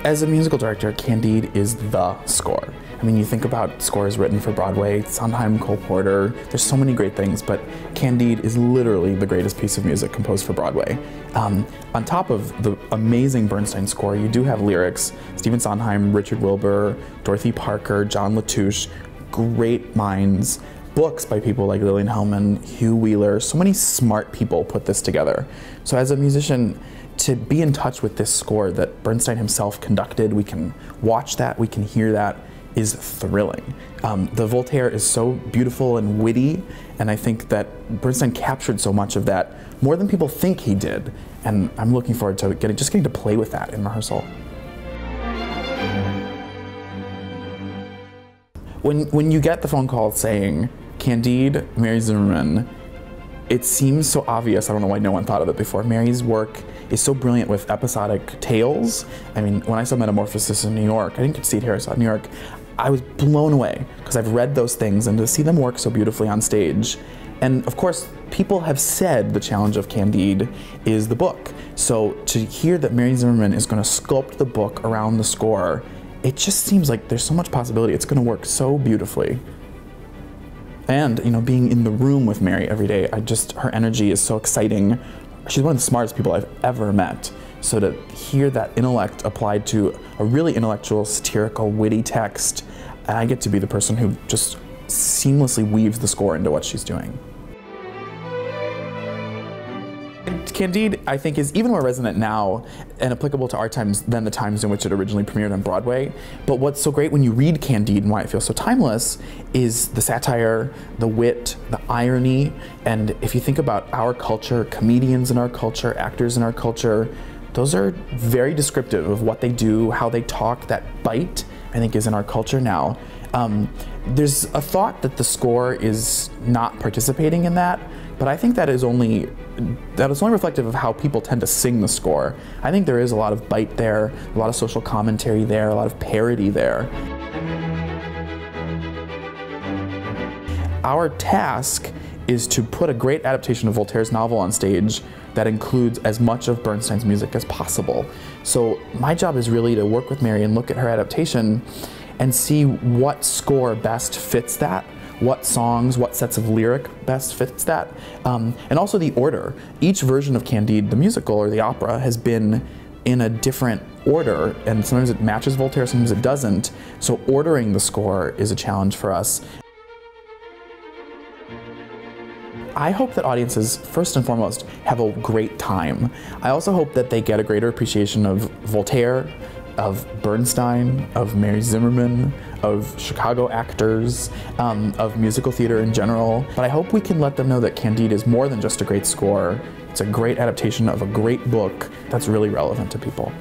As a musical director, Candide is the score. I mean, you think about scores written for Broadway, Sondheim, Cole Porter, there's so many great things, but Candide is literally the greatest piece of music composed for Broadway. On top of the amazing Bernstein score, you do have lyrics. Stephen Sondheim, Richard Wilbur, Dorothy Parker, John Latouche, great minds. Books by people like Lillian, Hellman, Hugh Wheeler, so many smart people put this together. So as a musician, to be in touch with this score that Bernstein himself conducted, we can watch that, we can hear that, is thrilling. The Voltaire is so beautiful and witty, and I think that Bernstein captured so much of that, more than people think he did, and I'm looking forward to just getting to play with that in rehearsal. When you get the phone call saying, Candide, Mary Zimmerman, it seems so obvious. I don't know why no one thought of it before. Mary's work is so brilliant with episodic tales. I mean, when I saw Metamorphosis in New York, I didn't get to see it here, I saw it in New York, I was blown away because I've read those things, and to see them work so beautifully on stage. And of course, people have said the challenge of Candide is the book. So to hear that Mary Zimmerman is going to sculpt the book around the score, it just seems like there's so much possibility. It's going to work so beautifully. And, you know, being in the room with Mary every day, her energy is so exciting. She's one of the smartest people I've ever met. So to hear that intellect applied to a really intellectual, satirical, witty text, I get to be the person who just seamlessly weaves the score into what she's doing. Candide, I think, is even more resonant now and applicable to our times than the times in which it originally premiered on Broadway. But what's so great when you read Candide and why it feels so timeless is the satire, the wit, the irony. And if you think about our culture, comedians in our culture, actors in our culture, those are very descriptive of what they do, how they talk. That bite, I think, is in our culture now. There's a thought that the score is not participating in that, but I think that is only reflective of how people tend to sing the score. I think there is a lot of bite there, a lot of social commentary there, a lot of parody there. Our task is to put a great adaptation of Voltaire's novel on stage that includes as much of Bernstein's music as possible. So my job is really to work with Mary and look at her adaptation and see what score best fits that, what songs, what sets of lyric best fits that, and also the order. Each version of Candide, the musical or the opera, has been in a different order, and sometimes it matches Voltaire, sometimes it doesn't. So ordering the score is a challenge for us. I hope that audiences, first and foremost, have a great time. I also hope that they get a greater appreciation of Voltaire, of Bernstein, of Mary Zimmerman, of Chicago actors, of musical theater in general. But I hope we can let them know that Candide is more than just a great score. It's a great adaptation of a great book that's really relevant to people.